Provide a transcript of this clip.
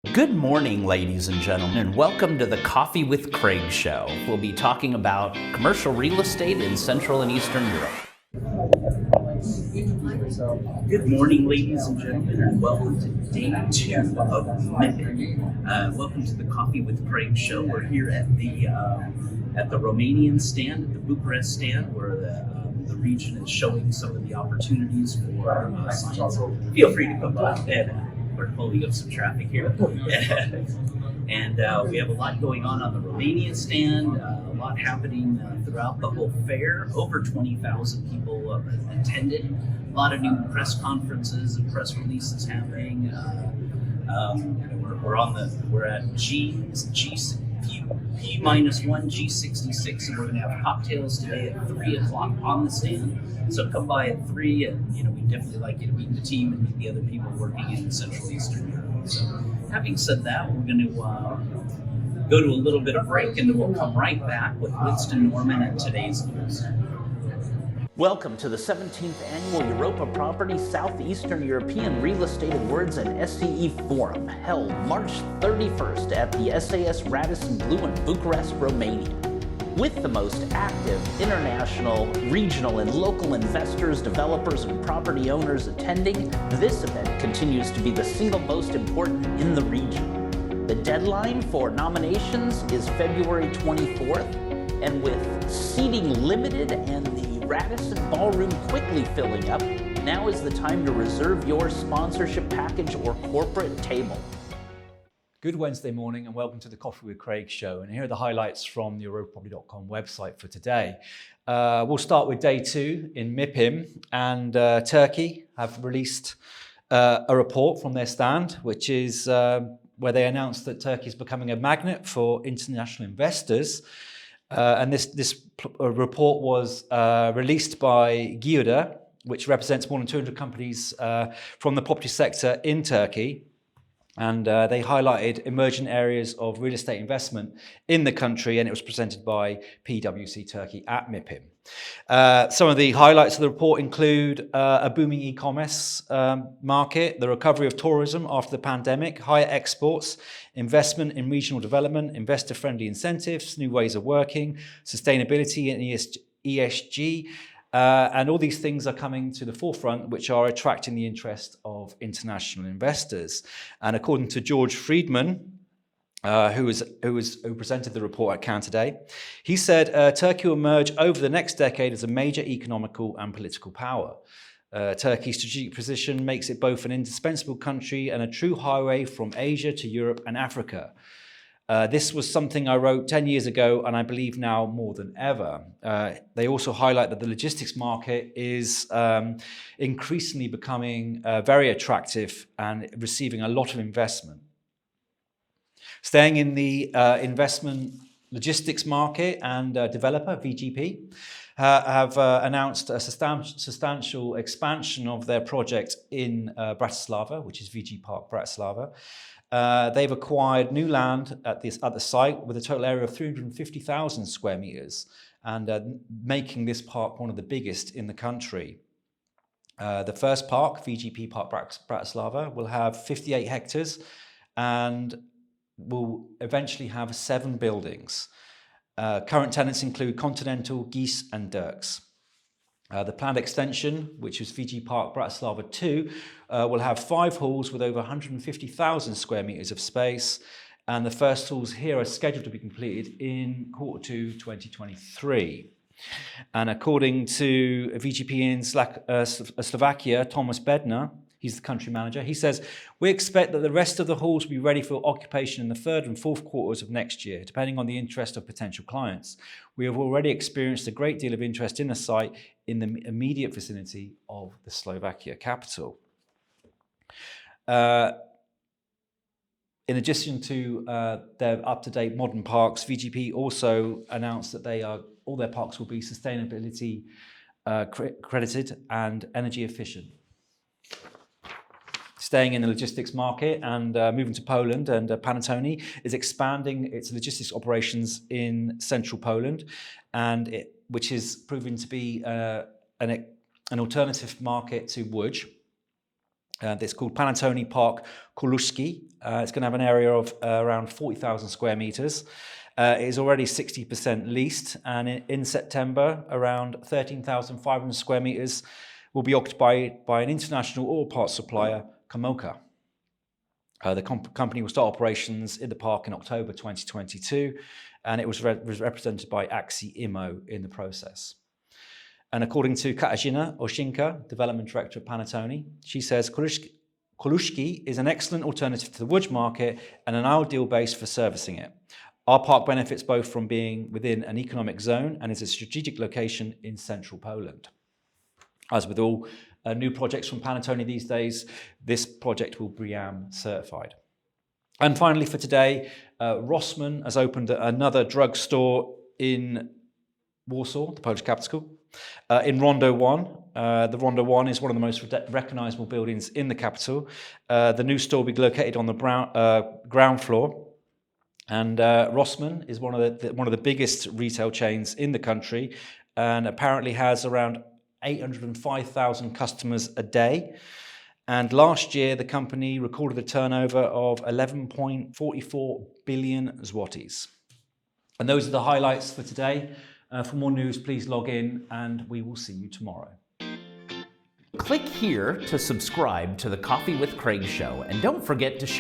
Good morning, ladies and gentlemen, and welcome to the Coffee with Craig show. We'll be talking about commercial real estate in Central and Eastern Europe. Good morning, ladies and gentlemen, and welcome to day 2 of MIPIM. Welcome to the Coffee with Craig show. We're here at the Romanian stand, at the Bucharest stand, where the region is showing some of the opportunities for science. Feel free to come by. We're pulling up some traffic here. And we have a lot going on the Romanian stand, a lot happening throughout the whole fair. Over 20,000 people attended. A lot of new press conferences and press releases happening. We're at P-1 G66, and we're going to have cocktails today at 3 o'clock on the stand. So come by at 3, and we'd definitely like you to meet the team and meet the other people working in Central Eastern Europe. So having said that, we're going to go to a little bit of break, and then we'll come right back with Winston Norman and today's news. Welcome to the 17th Annual Europa Property Southeastern European Real Estate Awards and SCE Forum, held March 31st at the SAS Radisson Blu in Bucharest, Romania. With the most active international, regional, and local investors, developers, and property owners attending, this event continues to be the single most important in the region. The deadline for nominations is February 24th, and with seating limited and the Radisson Ballroom quickly filling up, now is the time to reserve your sponsorship package or corporate table. Good Wednesday morning and welcome to the Coffee with Craig show. And here are the highlights from the EuropaProperty.com website for today. We'll start with day 2 in MIPIM, and Turkey have released a report from their stand, which is where they announced that Turkey is becoming a magnet for international investors. And this report was released by GİODA, which represents more than 200 companies from the property sector in Turkey. And they highlighted emerging areas of real estate investment in the country, and it was presented by PwC Turkey at MIPIM. Some of the highlights of the report include a booming e-commerce market, the recovery of tourism after the pandemic, higher exports, investment in regional development, investor-friendly incentives, new ways of working, sustainability and ESG. And all these things are coming to the forefront, which are attracting the interest of international investors. And according to George Friedman, who presented the report at Cannes today, he said Turkey will emerge over the next decade as a major economical and political power. Turkey's strategic position makes it both an indispensable country and a true highway from Asia to Europe and Africa. This was something I wrote 10 years ago, and I believe now more than ever. They also highlight that the logistics market is increasingly becoming very attractive and receiving a lot of investment. Staying in the investment logistics market, and developer VGP have announced a substantial expansion of their project in Bratislava, which is VG Park Bratislava. They've acquired new land at the site with a total area of 350,000 square meters, and making this park one of the biggest in the country. The first park, VGP Park Bratislava, will have 58 hectares and will eventually have 7 buildings. Current tenants include Continental, Geese and Dirks. The planned extension, which is VG Park Bratislava 2, will have 5 halls with over 150,000 square meters of space, and the first halls here are scheduled to be completed in Q2 2023. And according to VGP in Slovakia, Thomas Bednar, he's the country manager, he says, "We expect that the rest of the halls will be ready for occupation in the 3rd and 4th quarters of next year, depending on the interest of potential clients. We have already experienced a great deal of interest in the site in the immediate vicinity of the Slovakia capital." In addition to their up-to-date modern parks, VGP also announced that all their parks will be sustainability credited and energy efficient. Staying in the logistics market and moving to Poland, and Panattoni is expanding its logistics operations in central Poland, which is proving to be an alternative market to Łódź. It's called Panettone Park Koluszki. It's going to have an area of around 40,000 square meters. It is already 60% leased, and in September, around 13,500 square meters will be occupied by an international auto parts supplier, Kamoka. The company will start operations in the park in October 2022, and it was represented by Axi Imo in the process. And according to Katarzyna Oshinka, development director at Panettone, she says Koluszki is an excellent alternative to the Łódź market and an ideal base for servicing it. Our park benefits both from being within an economic zone and is a strategic location in central Poland. As with all new projects from Panettone these days, this project will be BREEAM certified. And finally for today, Rossmann has opened another drugstore in Warsaw, the Polish capital, in Rondo 1. The Rondo 1 is one of the most recognizable buildings in the capital. The new store will be located on the ground floor. And Rossmann is one of the biggest retail chains in the country, and apparently has around 805,000 customers a day. And last year, the company recorded a turnover of 11.44 billion zlotys. And those are the highlights for today. For more news, please log in, and we will see you tomorrow. Click here to subscribe to the Coffee with Craig show, and don't forget to share.